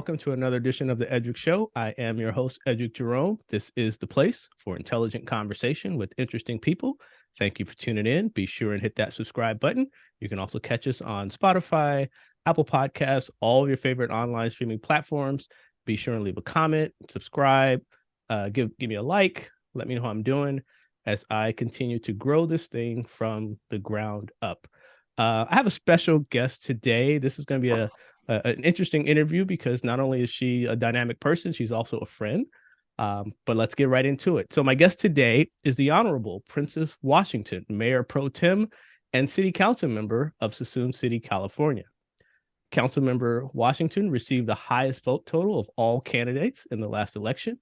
welcome to another edition of the Eddrick Show. I am your host, Eddrick Jerome. This is the place for intelligent conversation with interesting people. Thank you for tuning in. Be sure and hit that subscribe button. You can also catch us on Spotify, Apple Podcasts, all of your favorite online streaming platforms. Be sure and leave a comment, subscribe, give me a like, let me know how I'm doing as I continue to grow this thing from the ground up. I have a special guest today. This is going to be an interesting interview because not only is she a dynamic person, she's also a friend. But let's get right into it. So my guest today is the Honorable Princess Washington, Mayor Pro Tem and City Council member of Suisun City, California. Councilmember Washington received the highest vote total of all candidates in the last election,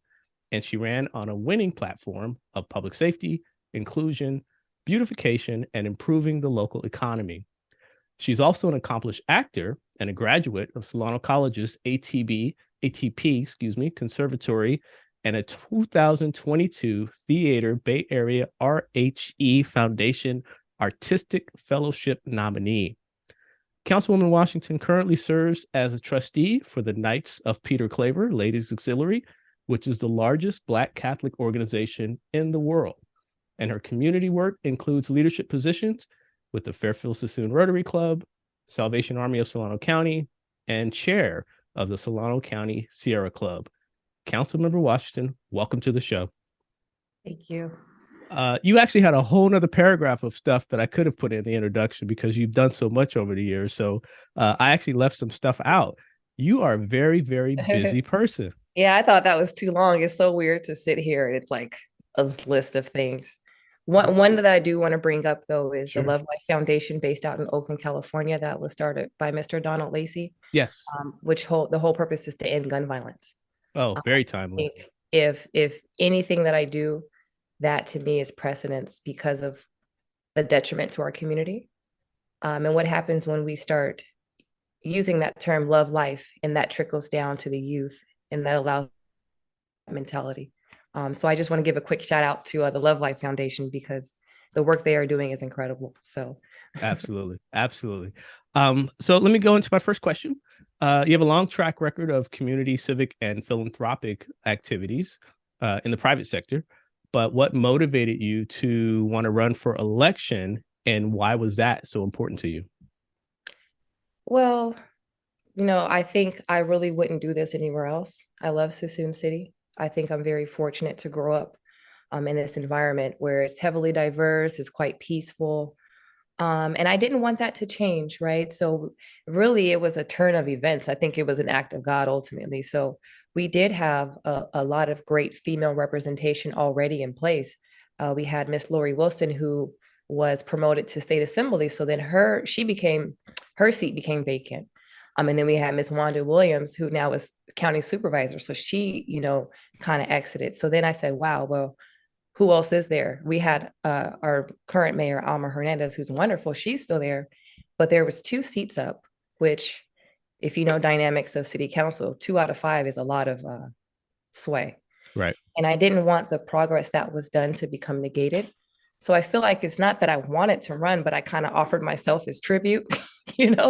and she ran on a winning platform of public safety, inclusion, beautification, and improving the local economy. She's also an accomplished actor and a graduate of Solano College's ATP, Conservatory, and a 2022 Theater Bay Area RHE Foundation Artistic Fellowship nominee. Councilwoman Washington currently serves as a trustee for the Knights of Peter Claver Ladies Auxiliary, which is the largest Black Catholic organization in the world. And her community work includes leadership positions with the Fairfield Suisun Rotary Club, Salvation Army of Solano County, and chair of the Solano County Sierra Club. Councilmember Washington, welcome to the show. Thank you. You actually had a whole nother paragraph of stuff that I could have put in the introduction because you've done so much over the years. So I actually left some stuff out. You are a very, very busy person. Yeah, I thought that was too long. It's so weird to sit here and it's like a list of things. One that I do want to bring up, though, is the Love Life Foundation based out in Oakland, California, that was started by Mr. Donald Lacey. Yes. Which the whole purpose is to end gun violence. Oh, very timely. If anything that I do, that to me is precedence because of the detriment to our community. And what happens when we start using that term love life and that trickles down to the youth and that allows mentality. So I just want to give a quick shout out to the Love Life Foundation because the work they are doing is incredible. So absolutely. So let me go into my first question. You have a long track record of community, civic, and philanthropic activities in the private sector, but what motivated you to want to run for election, and why was that so important to you? Well, I think I really wouldn't do this anywhere else. I love Suisun City. I think I'm very fortunate to grow up in this environment where it's heavily diverse, it's quite peaceful. And I didn't want that to change, right? So really, it was a turn of events. I think it was an act of God ultimately. So we did have a lot of great female representation already in place. We had Miss Lori Wilson, who was promoted to state assembly. So then her seat became vacant. And then we had Miss Wanda Williams, who now is county supervisor. So she, kind of exited. So then I said, wow, well, who else is there? We had our current mayor, Alma Hernandez, who's wonderful. She's still there. But there was 2 seats up, which if you know dynamics of city council, 2 out of 5 is a lot of sway. Right. And I didn't want the progress that was done to become negated. So I feel like it's not that I wanted to run, but I kind of offered myself as tribute, I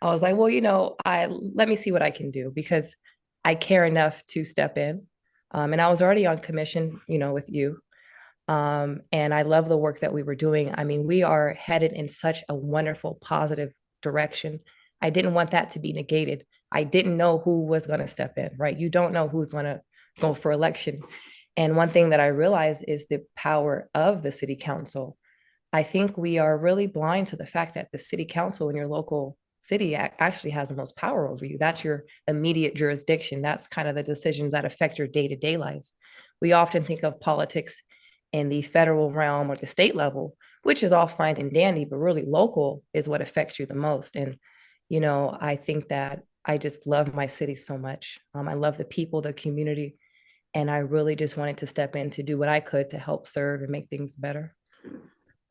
was like, well, let me see what I can do because I care enough to step in. And I was already on commission, with you. And I love the work that we were doing. I mean, we are headed in such a wonderful, positive direction. I didn't want that to be negated. I didn't know who was going to step in, right? You don't know who's going to go for election. And one thing that I realized is the power of the city council. I think we are really blind to the fact that the city council in your local city actually has the most power over you. That's your immediate jurisdiction. That's kind of the decisions that affect your day-to-day life. We often think of politics in the federal realm or the state level, which is all fine and dandy, but really local is what affects you the most. And, I think that I just love my city so much. I love the people, the community, and I really just wanted to step in to do what I could to help serve and make things better.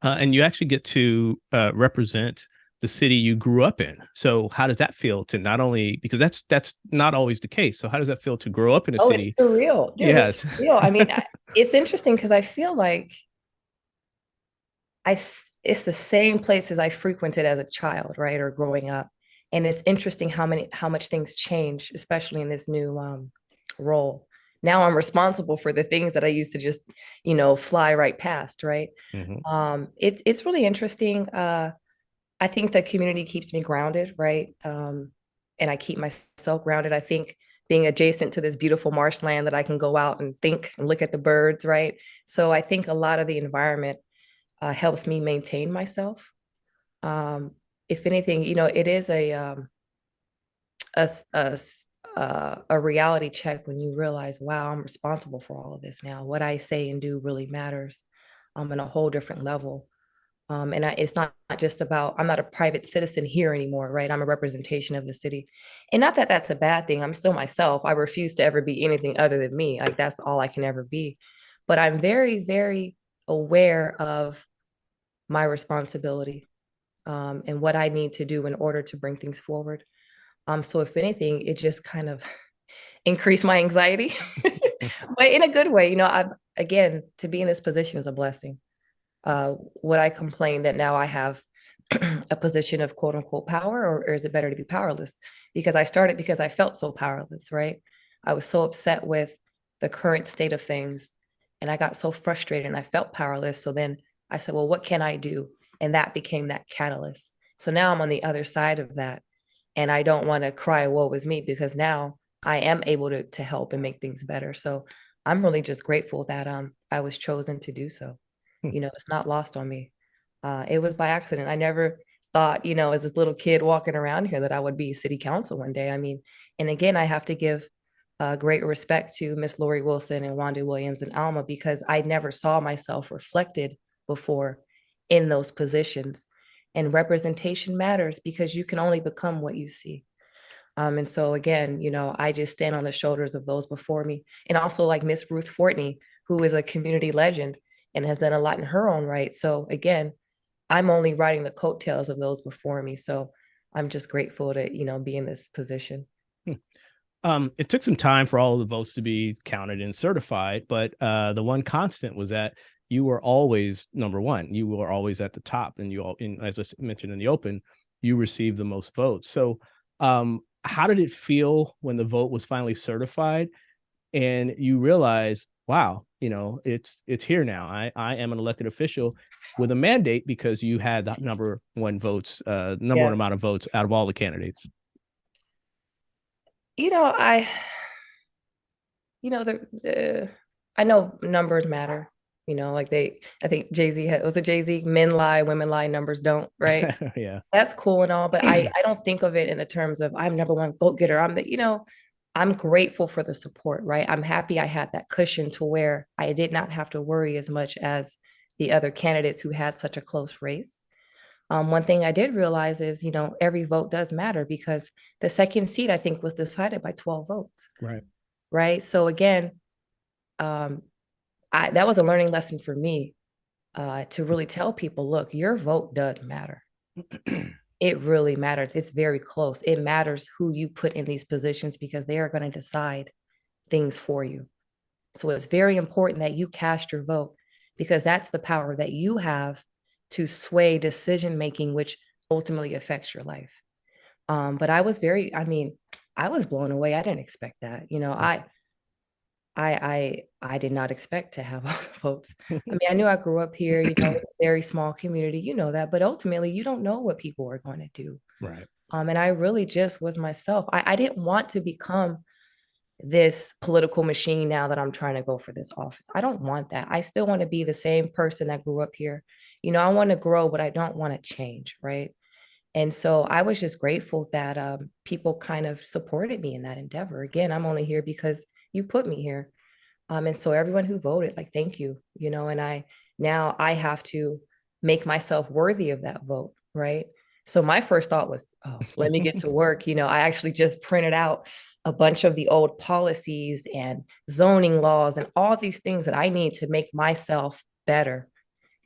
And you actually get to represent the city you grew up in. So how does that feel to not only, because that's not always the case. So how does that feel to grow up in a city? It's surreal. Dude, yes. It's surreal. I mean, it's interesting because I feel like it's the same places I frequented as a child, right? Or growing up. And it's interesting how much things change, especially in this new role. Now I'm responsible for the things that I used to just, fly right past, right? Hmm. It's really interesting. I think the community keeps me grounded, right? And I keep myself grounded. I think being adjacent to this beautiful marshland that I can go out and think and look at the birds, right? So I think a lot of the environment helps me maintain myself. Um, if anything, it is a, a, a reality check when you realize, wow, I'm responsible for all of this now. What I say and do really matters on a whole different level. It's not just about, I'm not a private citizen here anymore, right? I'm a representation of the city. And not that that's a bad thing. I'm still myself. I refuse to ever be anything other than me. Like that's all I can ever be. But I'm very, very aware of my responsibility and what I need to do in order to bring things forward. So if anything, it just kind of increased my anxiety, but in a good way. I've again, to be in this position is a blessing. Would I complain that now I have a position of quote unquote power, or is it better to be powerless? Because I started because I felt so powerless, right? I was so upset with the current state of things and I got so frustrated and I felt powerless. So then I said, well, what can I do? And that became that catalyst. So now I'm on the other side of that. And I don't want to cry, woe is me, because now I am able to help and make things better. So I'm really just grateful that I was chosen to do so. It's not lost on me. It was by accident. I never thought, as a little kid walking around here, that I would be city council one day. I mean, and again, I have to give great respect to Miss Lori Wilson and Wanda Williams and Alma, because I never saw myself reflected before in those positions. And representation matters because you can only become what you see. And so again, I just stand on the shoulders of those before me. And also like Miss Ruth Fortney, who is a community legend and has done a lot in her own right. So again, I'm only riding the coattails of those before me. So I'm just grateful to, be in this position. It took some time for all of the votes to be counted and certified, but the one constant was that you were always number one. You were always at the top, and as I mentioned in the open, you received the most votes. So, how did it feel when the vote was finally certified, and you realize, wow, it's here now. I am an elected official with a mandate because you had the number one Yeah. amount of votes out of all the candidates. You know, I, the I know numbers matter. I think Jay-Z was it Jay-Z? Men lie, women lie, numbers don't, right? Yeah. That's cool and all, but I don't think of it in the terms of I'm number one vote getter. I'm grateful for the support, right? I'm happy I had that cushion to where I did not have to worry as much as the other candidates who had such a close race. One thing I did realize is, every vote does matter because the second seat, I think, was decided by 12 votes, Right. right? So again, um, that was a learning lesson for me to really tell people, look, your vote does matter. It really matters. It's very close. It matters who you put in these positions because they are going to decide things for you. So it's very important that you cast your vote because that's the power that you have to sway decision making, which ultimately affects your life. But I was blown away. I didn't expect that. I did not expect to have all the votes. I mean, I knew I grew up here, it's a very small community, that, but ultimately you don't know what people are going to do. Right. And I really just was myself. I didn't want to become this political machine now that I'm trying to go for this office. I don't want that. I still want to be the same person that grew up here. I want to grow, but I don't want to change, right? And so I was just grateful that people kind of supported me in that endeavor. Again, I'm only here because you put me here. And so everyone who voted, like, thank you, and now I have to make myself worthy of that vote, right? So my first thought was, oh, let me get to work. I actually just printed out a bunch of the old policies and zoning laws and all these things that I need to make myself better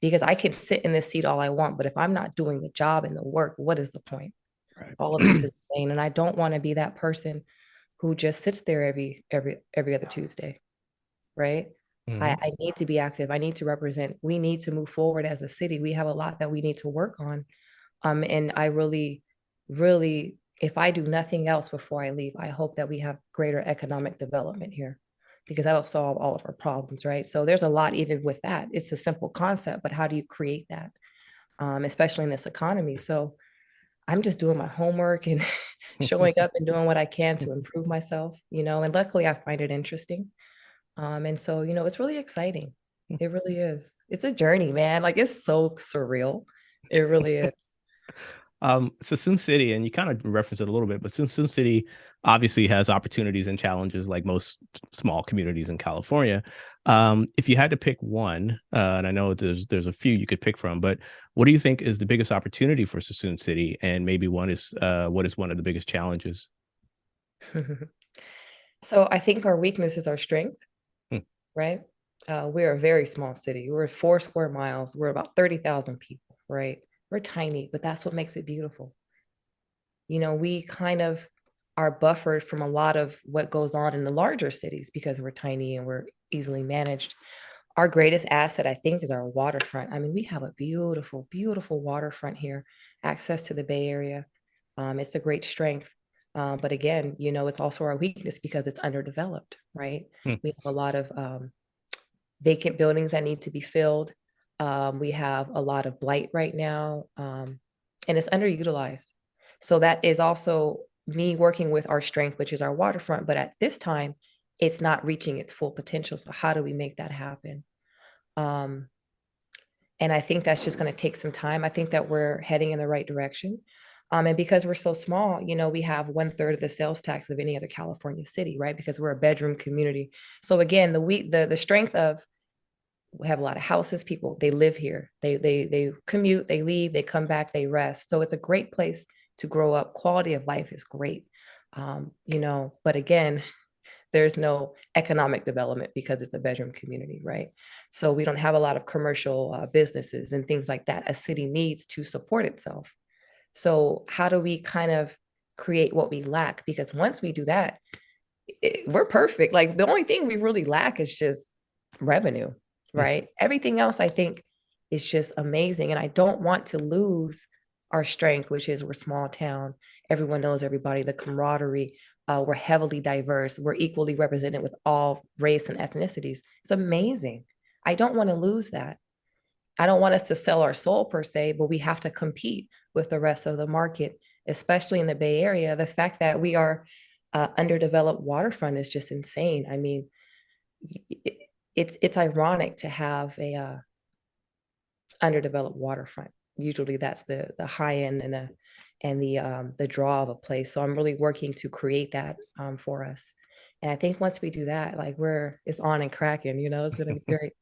because I can sit in this seat all I want, but if I'm not doing the job and the work, what is the point? Right. All of this is vain, and I don't want to be that person who just sits there every other Tuesday, right? Mm-hmm. I need to be active. I need to represent. We need to move forward as a city. We have a lot that we need to work on. And I really, really if I do nothing else before I leave, I hope that we have greater economic development here because that'll solve all of our problems, right? So there's a lot even with that. It's a simple concept, but how do you create that, especially in this economy? So I'm just doing my homework and showing up and doing what I can to improve myself, and luckily I find it interesting. And so, it's really exciting. It really is. It's a journey, man. Like it's so surreal. It really is. Suisun City, and you kind of referenced it a little bit, but Suisun City obviously has opportunities and challenges like most small communities in California. If you had to pick one, and I know there's a few you could pick from, but what do you think is the biggest opportunity for Suisun City, and maybe one is what is one of the biggest challenges? So I think our weakness is our strength, Hmm. right? We're a very small city. We're 4 square miles. We're about 30,000 people, right? We're tiny, but that's what makes it beautiful. We kind of are buffered from a lot of what goes on in the larger cities because we're tiny and we're easily managed. Our greatest asset, I think, is our waterfront. I mean, we have a beautiful, beautiful waterfront here, access to the Bay Area. It's a great strength. But again, it's also our weakness because it's underdeveloped, right? Hmm. We have a lot of vacant buildings that need to be filled. We have a lot of blight right now, and it's underutilized. So that is also me working with our strength, which is our waterfront. But at this time, it's not reaching its full potential. So how do we make that happen? Um, and I think that's just going to take some time. I think that we're heading in the right direction. And because we're so small, we have 1/3 of the sales tax of any other California city, right? Because we're a bedroom community. So again, the strength of we have a lot of houses, people, they live here. They commute, they leave, they come back, they rest. So it's a great place to grow up. Quality of life is great. But again, there's no economic development because it's a bedroom community, right? So we don't have a lot of commercial businesses and things like that a city needs to support itself. So how do we kind of create what we lack? Because once we do that, we're perfect. Like the only thing we really lack is just revenue, Hmm. right? Everything else I think is just amazing. And I don't want to lose our strength, which is we're small town. Everyone knows everybody, the camaraderie. We're heavily diverse. We're equally represented with all race and ethnicities. It's amazing. I don't want to lose that. I don't want us to sell our soul per se, but we have to compete with the rest of the market, especially in the Bay Area. The fact that we are underdeveloped waterfront is just insane. I mean, it's ironic to have a underdeveloped waterfront. Usually, that's the high end and the draw of a place. So I'm really working to create that for us. And I think once we do that, like it's on and cracking. It's gonna be great.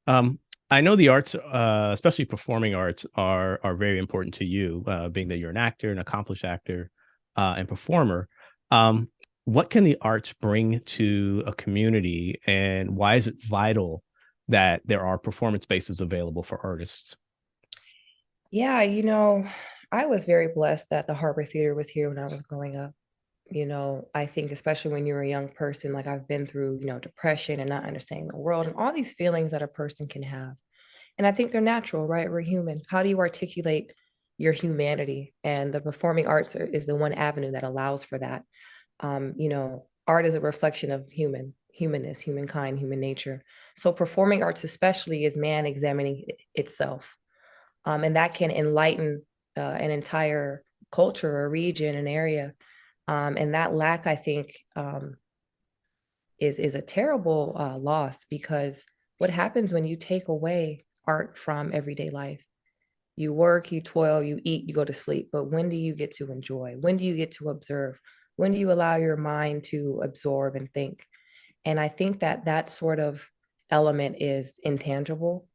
Um, I know the arts, especially performing arts, are very important to you, being that you're an actor, an accomplished actor, and performer. Um, what can the arts bring to a community, and why is it vital that there are performance spaces available for artists? Yeah, I was very blessed that the Harbor Theater was here when I was growing up. I think especially when you're a young person, like I've been through, depression and not understanding the world and all these feelings that a person can have. And I think they're natural, right? We're human. How do you articulate your humanity? And the performing arts is the one avenue that allows for that. Art is a reflection of humanness, humankind, human nature. So performing arts, especially, is man examining itself. And that can enlighten an entire culture or region, an area. And that lack, I think, is a terrible loss because what happens when you take away art from everyday life? You work, you toil, you eat, you go to sleep. But when do you get to enjoy? When do you get to observe? When do you allow your mind to absorb and think? And I think that that sort of element is intangible.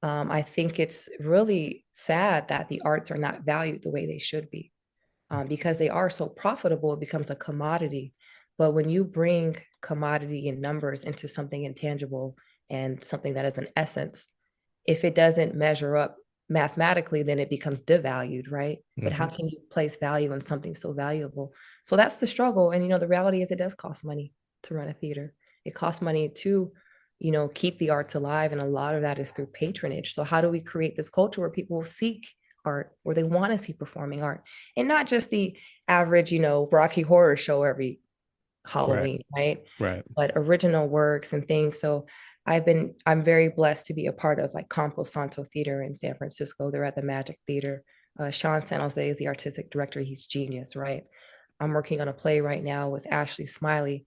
I think it's really sad that the arts are not valued the way they should be because they are so profitable, it becomes a commodity. But when you bring commodity and numbers into something intangible and something that is an essence, if it doesn't measure up mathematically, then it becomes devalued, right? But how Mhm. can you place value in something so valuable? So that's the struggle. And, the reality is it does cost money to run a theater. It costs money to, keep the arts alive. And a lot of that is through patronage. So how do we create this culture where people seek art, or they want to see performing art, and not just the average, Rocky Horror Show every Right. Halloween, right? Right. But original works and things. So I'm very blessed to be a part of like Campo Santo Theater in San Francisco. They're at the Magic Theater. Sean San Jose is the artistic director. He's genius, right? I'm working on a play right now with Ashley Smiley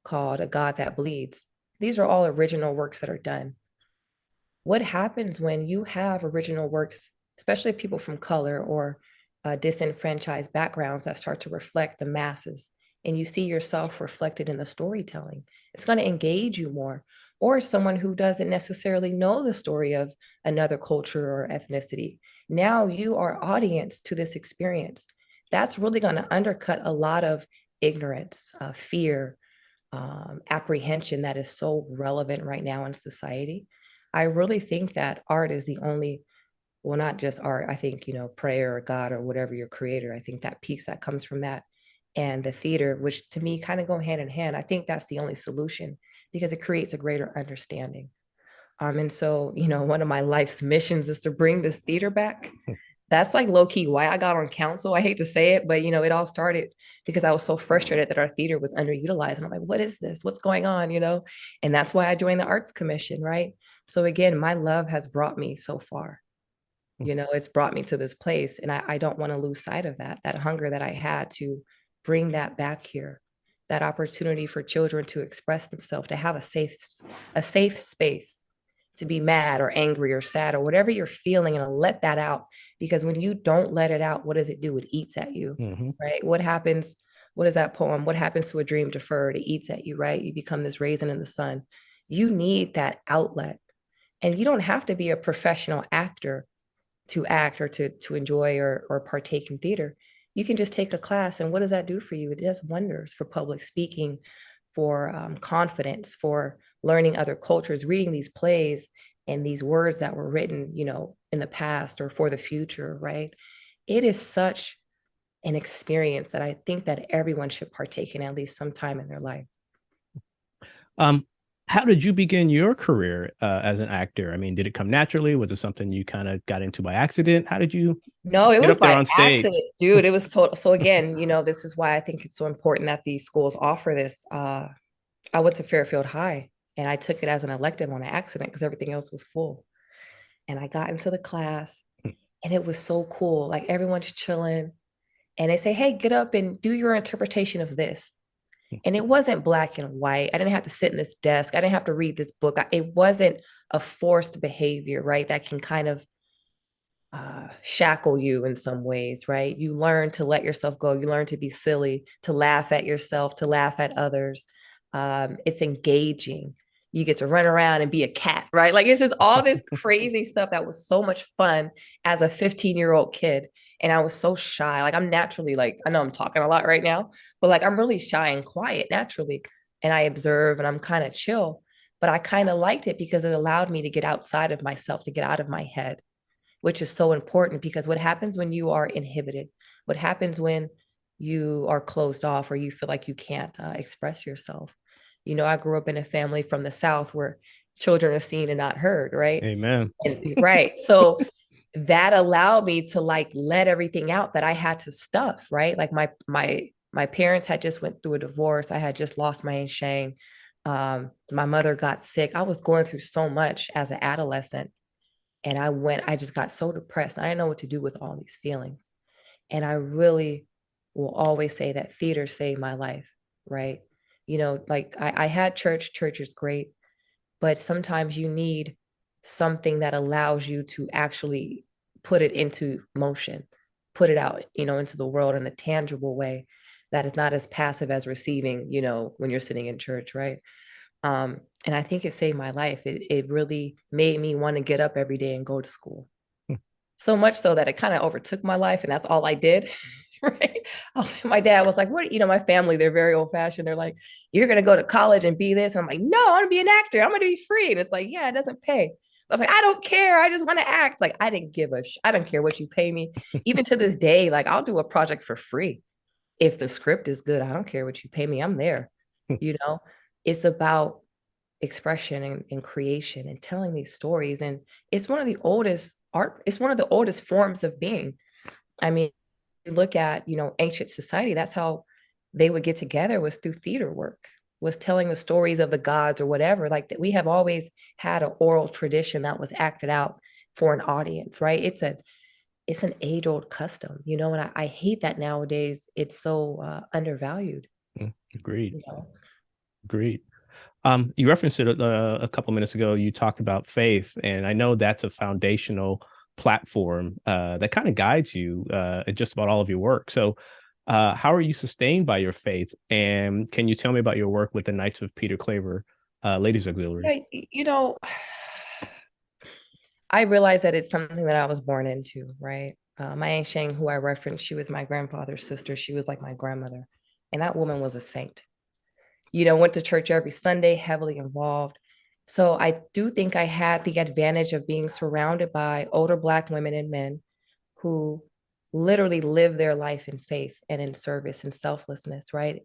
called A God That Bleeds. These are all original works that are done. What happens when you have original works, especially people from color or disenfranchised backgrounds that start to reflect the masses, and you see yourself reflected in the storytelling? It's going to engage you more. Or someone who doesn't necessarily know the story of another culture or ethnicity. Now you are audience to this experience. That's really going to undercut a lot of ignorance, fear, apprehension that is so relevant right now in society. I really think that art is the only, well, not just art. I think, prayer or God or whatever your creator, I think that peace that comes from that and the theater, which to me kind of go hand in hand. I think that's the only solution because it creates a greater understanding. And so, one of my life's missions is to bring this theater back. That's like low key why I got on council. I hate to say it, but it all started because I was so frustrated that our theater was underutilized. And I'm like, what is this? What's going on? And that's why I joined the Arts Commission, right? So again, my love has brought me so far. It's brought me to this place. And I don't want to lose sight of that hunger that I had to bring that back here, that opportunity for children to express themselves, to have a safe space to be mad or angry or sad or whatever you're feeling, and let that out. Because when you don't let it out, what does it do? It eats at you, Mm-hmm. right? What happens? What is that poem? What happens to a dream deferred? It eats at you, right? You become this raisin in the sun. You need that outlet. And you don't have to be a professional actor to act or to enjoy or partake in theater. You can just take a class, and what does that do for you? It does wonders for public speaking, for confidence, for learning other cultures, reading these plays and these words that were written, in the past or for the future, right? It is such an experience that I think that everyone should partake in at least sometime in their life. Um, how did you begin your career as an actor? I mean, did it come naturally? Was it something you kind of got into by accident? How did you No, it get was up there by on stage? accident, dude. It was total. So again, this is why I think it's so important that these schools offer this. I went to Fairfield High and I took it as an elective on an accident because everything else was full. And I got into the class and it was so cool. Like everyone's chilling and they say, hey, get up and do your interpretation of this. And it wasn't black and white. I didn't have to sit in this desk. I didn't have to read this book. It wasn't a forced behavior, right? That can kind of shackle you in some ways, right? You learn to let yourself go. You learn to be silly, to laugh at yourself, to laugh at others. It's engaging. You get to run around and be a cat, right? Like it's just all this crazy stuff that was so much fun as a 15-year-old kid. And I was so shy. Like I'm naturally like, I know I'm talking a lot right now, but like I'm really shy and quiet naturally. And I observe and I'm kind of chill. But I kind of liked it because it allowed me to get outside of myself, to get out of my head, which is so important because what happens when you are inhibited? What happens when you are closed off or you feel like you can't express yourself? I grew up in a family from the South where children are seen and not heard, right? Amen. And, right. So that allowed me to like let everything out that I had to stuff, right? Like my parents had just went through a divorce. I had just lost my shame. My mother got sick. I was going through so much as an adolescent. And I just got so depressed. I didn't know what to do with all these feelings. And I really will always say that theater saved my life, right? Like I had church is great, but sometimes you need something that allows you to actually put it into motion, put it out, into the world in a tangible way that is not as passive as receiving, when you're sitting in church, right? And I think it saved my life. It really made me want to get up every day and go to school. So much so that it kind of overtook my life, and that's all I did. Right. My dad was like, what, my family, they're very old fashioned. They're like, you're going to go to college and be this. And I'm like, no, I want to be an actor. I'm going to be free. And it's like, yeah, it doesn't pay. I was like, I don't care. I just want to act. Like, I don't care what you pay me. Even to this day, like I'll do a project for free. If the script is good, I don't care what you pay me. I'm there. You know, it's about expression and creation and telling these stories. And it's one of the oldest art, it's one of the oldest forms of being. I mean, you look at, ancient society, that's how they would get together, was through theater work, was telling the stories of the gods or whatever. Like that, we have always had an oral tradition that was acted out for an audience, right? It's an age old custom, and I hate that nowadays it's so undervalued, Agreed. you know. Agreed. You referenced it a couple minutes ago. You talked about faith, and I know that's a foundational platform that kind of guides you in just about all of your work. So, how are you sustained by your faith? And can you tell me about your work with the Knights of Peter Claver Ladies Auxiliary? Yeah, I realized that it's something that I was born into, right? My Aunt Shang, who I referenced, she was my grandfather's sister. She was like my grandmother. And that woman was a saint. Went to church every Sunday, heavily involved. So I do think I had the advantage of being surrounded by older Black women and men who literally live their life in faith and in service and selflessness, right?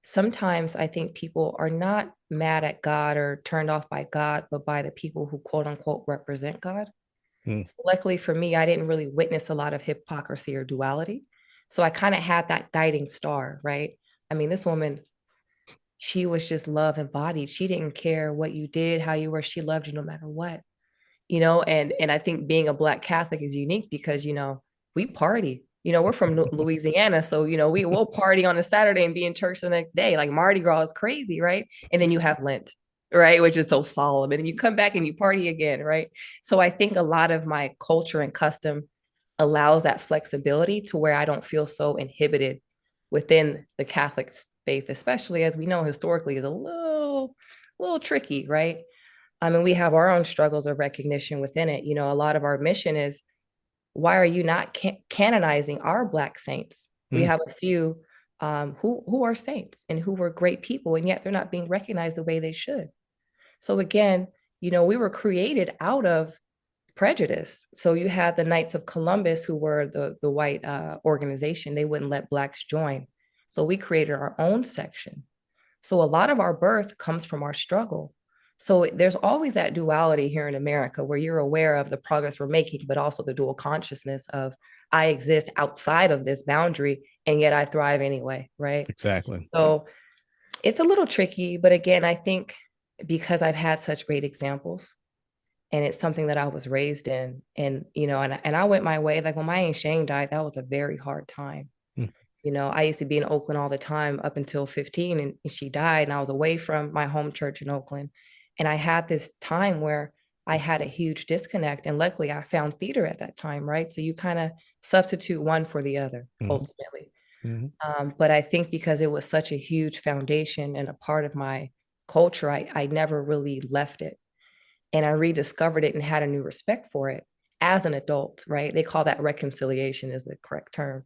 Sometimes I think people are not mad at God or turned off by God, but by the people who quote unquote represent God. Mm, So luckily for me, I didn't really witness a lot of hypocrisy or duality. So I kind of had that guiding star, right? I mean, this woman, she was just love embodied. She didn't care what you did, how you were. She loved you no matter what. And I think being a Black Catholic is unique because we party. We're from Louisiana, so we will party on a Saturday and be in church the next day. Like Mardi Gras is crazy, right? And then you have Lent, right, which is so solemn, and then you come back and you party again, right? So I think a lot of my culture and custom allows that flexibility to where I don't feel so inhibited within the Catholic faith, especially as we know historically is a little tricky, right? I mean, we have our own struggles of recognition within it. A lot of our mission is, why are you not canonizing our Black saints? We mm, have a few who are saints and who were great people, and yet they're not being recognized the way they should. So again, we were created out of prejudice. So you had the Knights of Columbus, who were the white organization. They wouldn't let Blacks join. So we created our own section. So a lot of our birth comes from our struggle. So there's always that duality here in America where you're aware of the progress we're making, but also the dual consciousness of I exist outside of this boundary and yet I thrive anyway, right? exactly. So it's a little tricky, but again, I think because I've had such great examples and it's something that I was raised in, and I went my way. Like when my Aunt Shane died, that was a very hard time. Mm, I used to be in Oakland all the time up until 15, and she died, and I was away from my home church in Oakland. And I had this time where I had a huge disconnect. And luckily, I found theater at that time, right? So you kind of substitute one for the other mm, ultimately. mm, But I think because it was such a huge foundation and a part of my culture, I never really left it. And I rediscovered it and had a new respect for it as an adult, right? They call that reconciliation, is the correct term.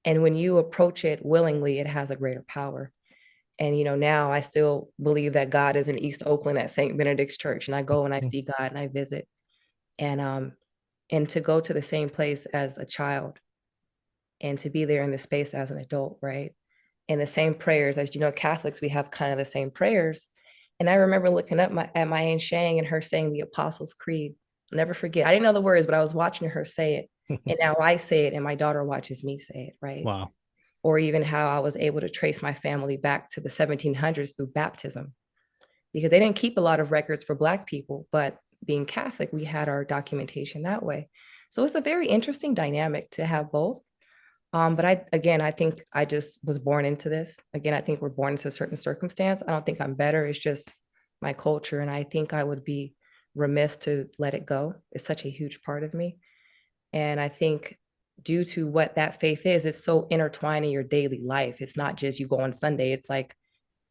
And when you approach it willingly, it has a greater power. And now I still believe that God is in East Oakland at St. Benedict's Church, and I go and I mm, see God and I visit. And to go to the same place as a child and to be there in the space as an adult, right? And the same prayers, as Catholics, we have kind of the same prayers. And I remember looking up at my Aunt Shang and her saying the Apostles' Creed. I'll never forget. I didn't know the words, but I was watching her say it. mm. And now I say it, and my daughter watches me say it, right? Wow. Or even how I was able to trace my family back to the 1700s through baptism, because they didn't keep a lot of records for Black people, but being Catholic, we had our documentation that way. So it's a very interesting dynamic to have both. But I think I just was born into this. Again, I think we're born into a certain circumstance. I don't think I'm better. It's just my culture. And I think I would be remiss to let it go. It's such a huge part of me. And I think due to what that faith is, it's so intertwined in your daily life. It's not just you go on Sunday. It's like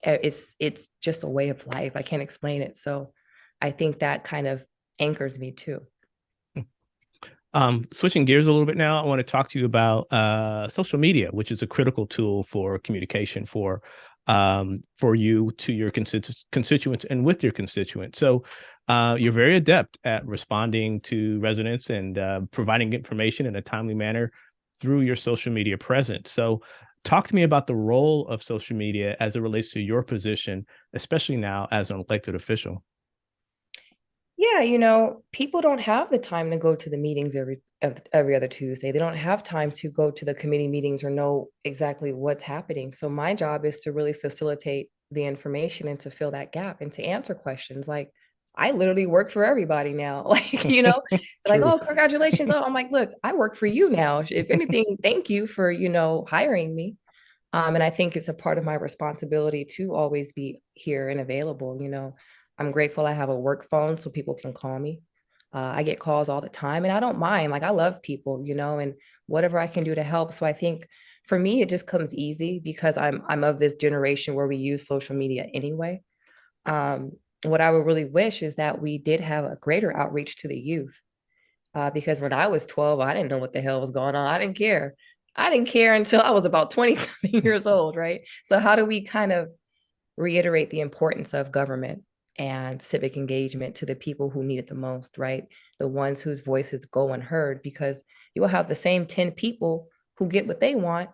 it's just a way of life. I can't explain it. So I think that kind of anchors me too. Switching gears a little bit now, I want to talk to you about social media, which is a critical tool for communication for you to your constituents and with your constituents. So you're very adept at responding to residents and providing information in a timely manner through your social media presence. So talk to me about the role of social media as it relates to your position, especially now as an elected official. Yeah, people don't have the time to go to the meetings every other Tuesday. They don't have time to go to the committee meetings or know exactly what's happening. So my job is to really facilitate the information and to fill that gap and to answer questions. Like I literally work for everybody now. Like, like, True. oh, congratulations. Oh, I'm like, look, I work for you now. If anything, thank you for, hiring me. And I think it's a part of my responsibility to always be here and available. I'm grateful I have a work phone so people can call me. I get calls all the time and I don't mind. Like I love people, and whatever I can do to help. So I think for me, it just comes easy because I'm of this generation where we use social media anyway. What I would really wish is that we did have a greater outreach to the youth. Because when I was 12, I didn't know what the hell was going on. I didn't care. I didn't care until I was about 20 years old, right? So, how do we kind of reiterate the importance of government and civic engagement to the people who need it the most, right? The ones whose voices go unheard, because you will have the same 10 people who get what they want,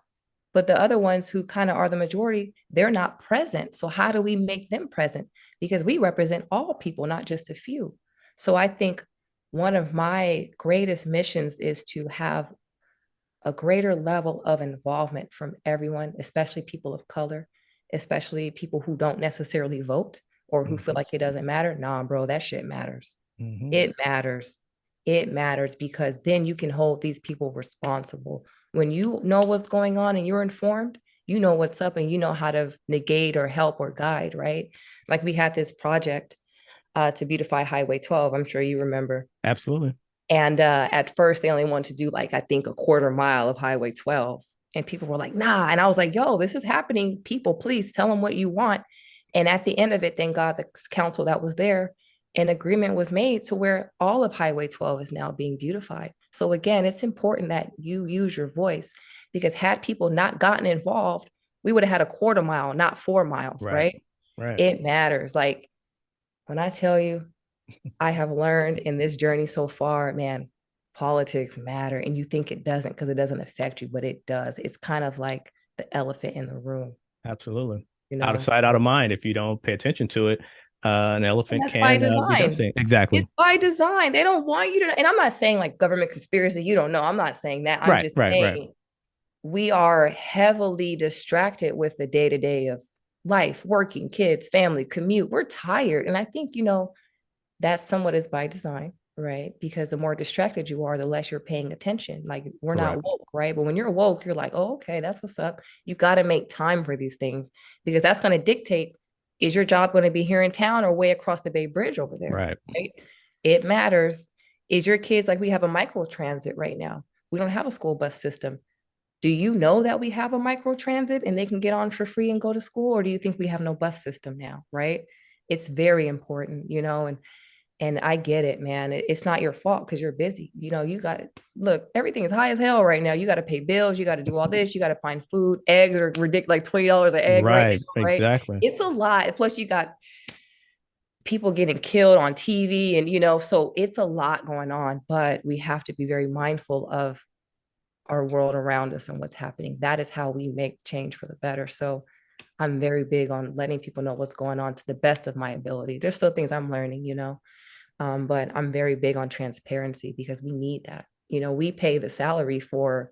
but the other ones who kind of are the majority, they're not present. So, how do we make them present? Because we represent all people, not just a few. So, I think one of my greatest missions is to have a greater level of involvement from everyone, especially people of color, especially people who don't necessarily vote or who feel Hmm. like it doesn't matter. Nah, bro, that shit matters. Hmm. It matters. It matters because then you can hold these people responsible. When you know what's going on and you're informed, you know what's up and you know how to negate or help or guide, right? Like we had this project to beautify Highway 12. I'm sure you remember. Absolutely. And at first, they only wanted to do like, I think, a quarter mile of Highway 12. And people were like, nah. And I was like, yo, this is happening. People, please tell them what you want. And at the end of it, thank God the council that was there, an agreement was made to where all of Highway 12 is now being beautified. So again, it's important that you use your voice because had people not gotten involved, we would have had a quarter mile, not 4 miles, Right. right? Right. It matters. Like when I tell you, I have learned in this journey so far, man, politics matter. And you think it doesn't because it doesn't affect you, but it does. It's kind of like the elephant in the room, Absolutely. you Out of know? sight, out of So, mind. If you don't pay attention to it, an and elephant that's by can be design. devastating. Exactly. It's by design. They don't want you to, and I'm not saying like government conspiracy, you don't know. I'm not saying that. I'm Right. just Right. Right. saying we are heavily distracted with the day to day of life, working, kids, family, commute. We're tired. And I think, that somewhat is by design, right? Because the more distracted you are, the less you're paying attention. Like we're Correct. not woke, right? But when you're woke, you're like, oh, okay, that's what's up. You got to make time for these things because that's going to dictate is your job going to be here in town or way across the Bay Bridge over there, Right. right? It matters. Is your kids like we have a micro transit right now? We don't have a school bus system. Do you know that we have a micro transit and they can get on for free and go to school? Or do you think we have no bus system now, right? It's very important, and I get it, man. It's not your fault because you're busy. You got look, everything is high as hell right now. You got to pay bills, you got to do all this, you got to find food. Eggs are ridiculous, like $20 an egg right Right. now, right? Exactly. It's a lot. Plus, you got people getting killed on TV, and so it's a lot going on. But we have to be very mindful of our world around us and what's happening. That is how we make change for the better. So I'm very big on letting people know what's going on to the best of my ability. There's still things I'm learning. But I'm very big on transparency because we need that. We pay the salary for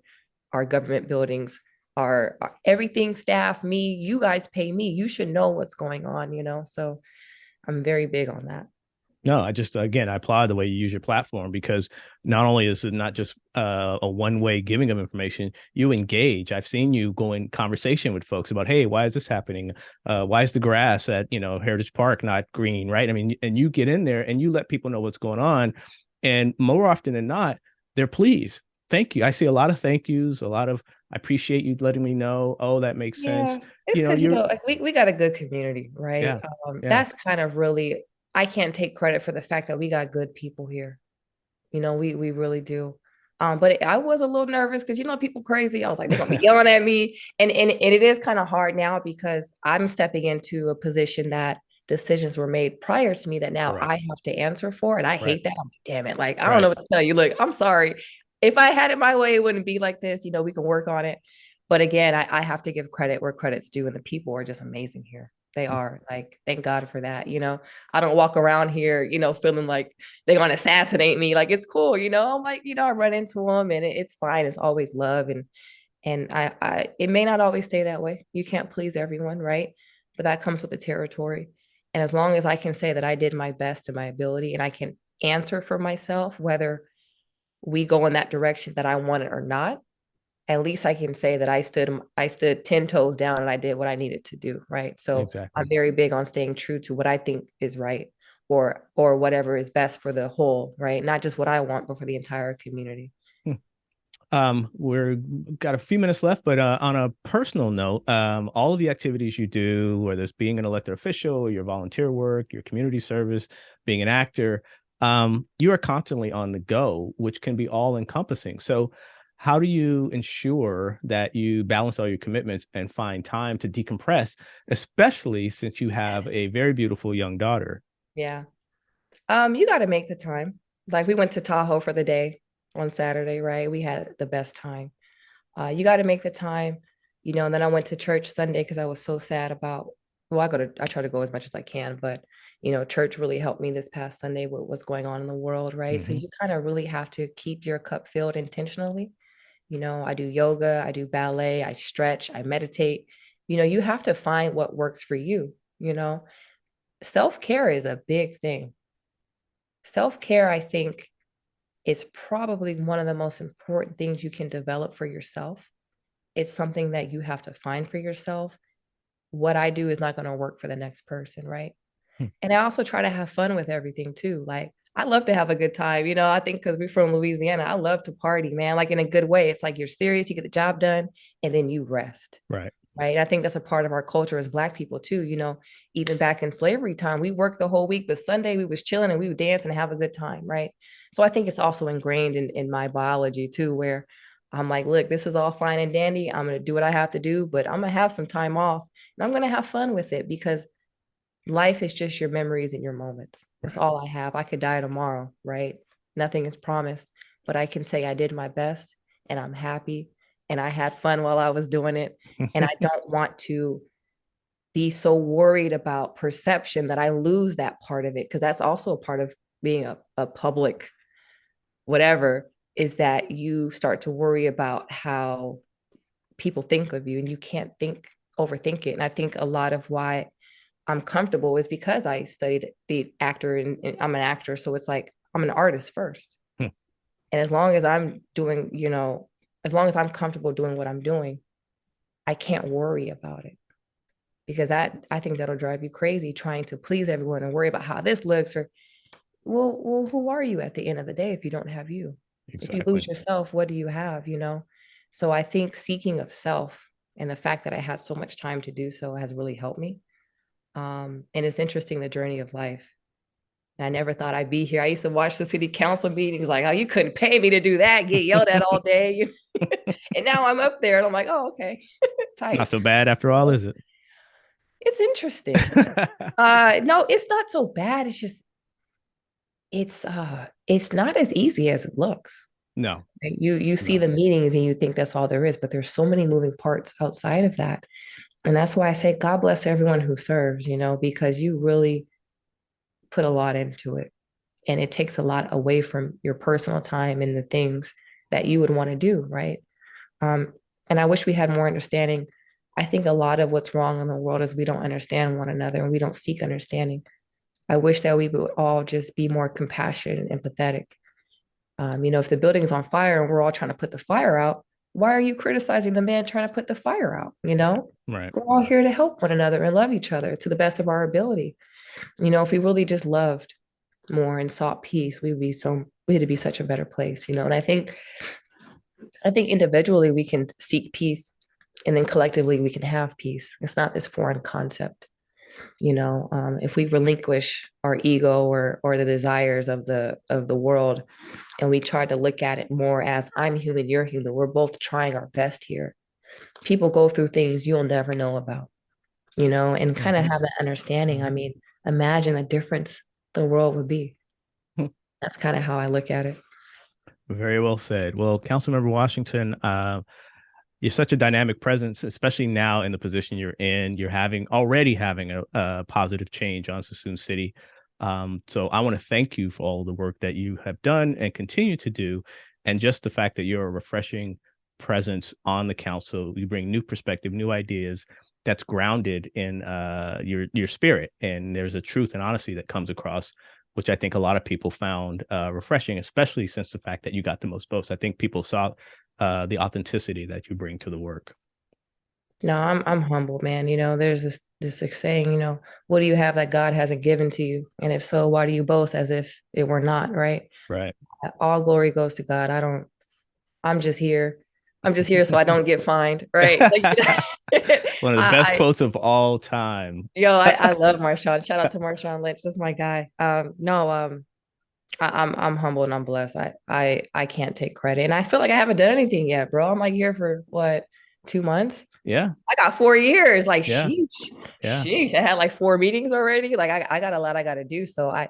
our government buildings, our everything staff, me, you guys pay me. You should know what's going on. So I'm very big on that. No, I just again I applaud the way you use your platform because not only is it not just a one-way giving of information, you engage. I've seen you go in conversation with folks about, hey, why is this happening? Why is the grass at Heritage Park not green? Right? I mean, and you get in there and you let people know what's going on, and more often than not, they're pleased. Thank you. I see a lot of thank yous, a lot of I appreciate you letting me know. Oh, that makes sense. Yeah, it's because You're like we got a good community, right? yeah, yeah, That's kind of really I can't take credit for the fact that we got good people here. We really do. But I was a little nervous because people crazy. I was like, they're gonna be yelling at me. And it is kind of hard now because I'm stepping into a position that decisions were made prior to me that now correct. I have to answer for. And I Right, hate that. I'm like, damn it. Like, I don't right. know what to tell you. Look, I'm sorry. If I had it my way, it wouldn't be like this. We can work on it. But again, I have to give credit where credit's due, and the people are just amazing here. They are. Like, thank God for that. I don't walk around here, feeling like they want to assassinate me. Like, it's cool. I'm like, I run into them and it's fine. It's always love. And it may not always stay that way. You can't please everyone, right? But that comes with the territory. And as long as I can say that I did my best to my ability and I can answer for myself, whether we go in that direction that I wanted or not, at least I can say that I stood 10 toes down and I did what I needed to do, right? So Exactly. I'm very big on staying true to what I think is right, or whatever is best for the whole, right? Not just what I want, but for the entire community. We're got a few minutes left, but on a personal note, all of the activities you do, whether it's being an elected official, your volunteer work, your community service, being an actor, you are constantly on the go, which can be all encompassing. So how do you ensure that you balance all your commitments and find time to decompress, especially since you have a very beautiful young daughter? Yeah. You got to make the time. Like, we went to Tahoe for the day on Saturday, right? We had the best time. You got to make the time, and then I went to church Sunday because I was so sad about, well, I try to go as much as I can, but, church really helped me this past Sunday with what's going on in the world, right? So Mm-hmm. you kind of really have to keep your cup filled intentionally. I do yoga, I do ballet, I stretch, I meditate. You have to find what works for you, you know? Self-care is a big thing. Self-care, I think, is probably one of the most important things you can develop for yourself. It's something that you have to find for yourself. What I do is not going to work for the next person, right? And I also try to have fun with everything too. Like, I love to have a good time. I think because we're from Louisiana, I love to party, man, like in a good way. It's like you're serious, you get the job done, and then you rest. Right. Right. And I think that's a part of our culture as Black people too. Even back in slavery time, we worked the whole week, but Sunday we was chilling and we would dance and have a good time. Right. So I think it's also ingrained in my biology too, where I'm like, look, this is all fine and dandy. I'm going to do what I have to do, but I'm going to have some time off and I'm going to have fun with it, because life is just your memories and your moments. That's Right. all I have. I could die tomorrow, right? Nothing is promised, but I can say I did my best and I'm happy and I had fun while I was doing it. And I don't want to be so worried about perception that I lose that part of it, because that's also a part of being a public whatever, is that you start to worry about how people think of you and you can't overthink it. And I think a lot of why I'm comfortable is because I studied the actor and I'm an actor. So it's like I'm an artist first. And as long as I'm doing, as long as I'm comfortable doing what I'm doing, I can't worry about it, because I think that'll drive you crazy trying to please everyone and worry about how this looks. Or, well, who are you at the end of the day if you don't have you? If you lose Exactly. yourself, what do you have? So I think seeking of self and the fact that I had so much time to do so has really helped me. And it's interesting, the journey of life. And I never thought I'd be here. I used to watch the city council meetings like, oh, you couldn't pay me to do that, get yelled at all day. And now I'm up there and I'm like, oh, okay, Not tight. so bad after all, is it? It's interesting. No, it's not so bad. It's just it's not as easy as it looks. No, Right? You see no. the meetings and you think that's all there is, but there's so many moving parts outside of that. And that's why I say God bless everyone who serves, because you really put a lot into it. And it takes a lot away from your personal time and the things that you would want to do, right? Um, and I wish we had more understanding. I think a lot of what's wrong in the world is we don't understand one another and we don't seek understanding. I wish that we would all just be more compassionate and empathetic. If the building's on fire and we're all trying to put the fire out, why are you criticizing the man trying to put the fire out? Right. We're all here to help one another and love each other to the best of our ability. If we really just loved more and sought peace, we'd be such a better place. And I think individually we can seek peace, and then collectively we can have peace. It's not this foreign concept. If we relinquish our ego or the desires of the world, and we try to look at it more as I'm human, you're human, we're both trying our best here. People go through things you'll never know about, and kind of Mm-hmm. have that understanding. I mean, imagine the difference the world would be. That's kind of how I look at it. Very well said. Well, Councilmember Washington, You're such a dynamic presence, especially now in the position you're in. You're already having a positive change on Suisun City. So I want to thank you for all the work that you have done and continue to do, and just the fact that you're a refreshing presence on the council. You bring new perspective, new ideas that's grounded in your spirit, and there's a truth and honesty that comes across, which I think a lot of people found refreshing, especially since the fact that you got the most votes. I think people saw the authenticity that you bring to the work. No, I'm humble, man. There's this saying, what do you have that God hasn't given to you? And if so, why do you boast as if it were not, right? Right. All glory goes to God. I'm just here. I'm just here so I don't get fined, right? Like, One of the best quotes of all time. I love Marshawn. Shout out to Marshawn Lynch. That's my guy. No, I'm humble and I'm blessed. I can't take credit, and I feel like I haven't done anything yet, bro. I'm like here for what, 2 months? Yeah. I got 4 years. Like, Yeah. Yeah. sheesh. I had like 4 meetings already. Like, I got a lot I got to do. So I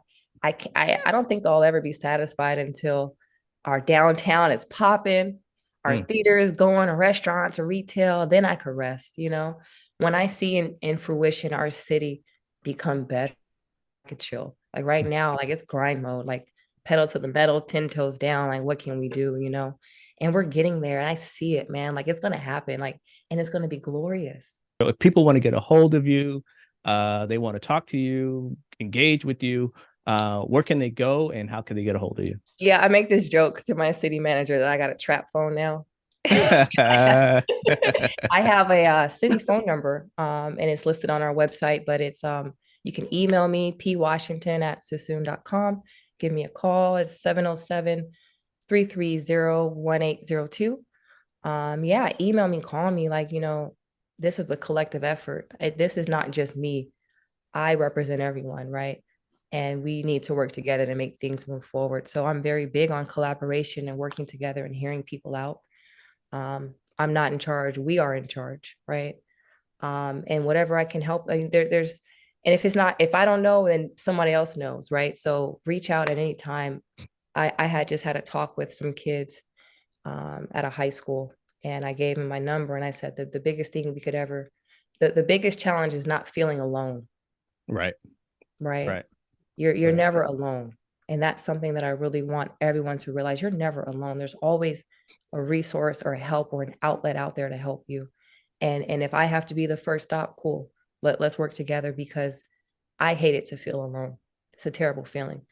don't think I'll ever be satisfied until our downtown is popping, our Mm. theater is going, restaurants or retail. Then I could rest. When I see in fruition our city become better, I could chill. Like right now, like it's grind mode. Like pedal to the metal, 10 toes down. Like what can we do? And we're getting there. And I see it, man. Like it's gonna happen. Like, and it's gonna be glorious. So if people want to get a hold of you, they want to talk to you, engage with you, where can they go and how can they get a hold of you? Yeah, I make this joke to my city manager that I got a trap phone now. I have a city phone number, and it's listed on our website, but it's you can email me, pwashington@suisun.com. Give me a call. It's 707-330-1802. Yeah, email me, call me. Like, this is a collective effort. This is not just me. I represent everyone, right? And we need to work together to make things move forward. So I'm very big on collaboration and working together and hearing people out. I'm not in charge. We are in charge, right? And whatever I can help, there's, and if I don't know, then somebody else knows, right? So reach out at any time. I had just had a talk with some kids at a high school, and I gave them my number, and I said that the biggest thing we could ever, the biggest challenge is not feeling alone, Right. right? Right. You're Right. never alone. And that's something that I really want everyone to realize. You're never alone. There's always a resource or a help or an outlet out there to help you. And if I have to be the first stop, cool. Let's work together, because I hate it to feel alone. It's a terrible feeling.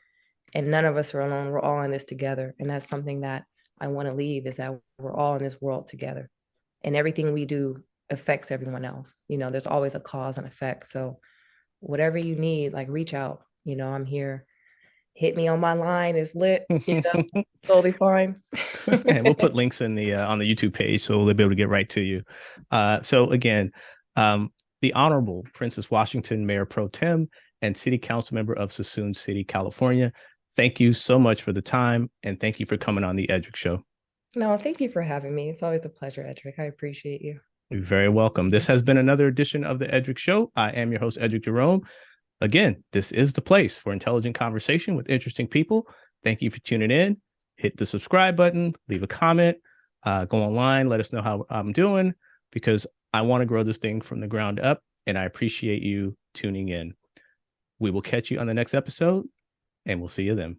And none of us are alone. We're all in this together. And that's something that I want to leave, is that we're all in this world together. And everything we do affects everyone else. There's always a cause and effect. So whatever you need, like reach out. I'm here. Hit me on my line. It's lit. Totally fine. And we'll put links in the on the YouTube page so they'll be able to get right to you. So again, the Honorable Princess Washington, Mayor Pro Tem and City Council Member of Suisun City, California. Thank you so much for the time, and thank you for coming on the Eddrick Show. No, thank you for having me. It's always a pleasure, Eddrick. I appreciate you. You're very welcome. This has been another edition of the Eddrick Show. I am your host, Eddrick Jerome. Again, this is the place for intelligent conversation with interesting people. Thank you for tuning in. Hit the subscribe button, leave a comment, go online, let us know how I'm doing, because I want to grow this thing from the ground up, and I appreciate you tuning in. We will catch you on the next episode, and we'll see you then.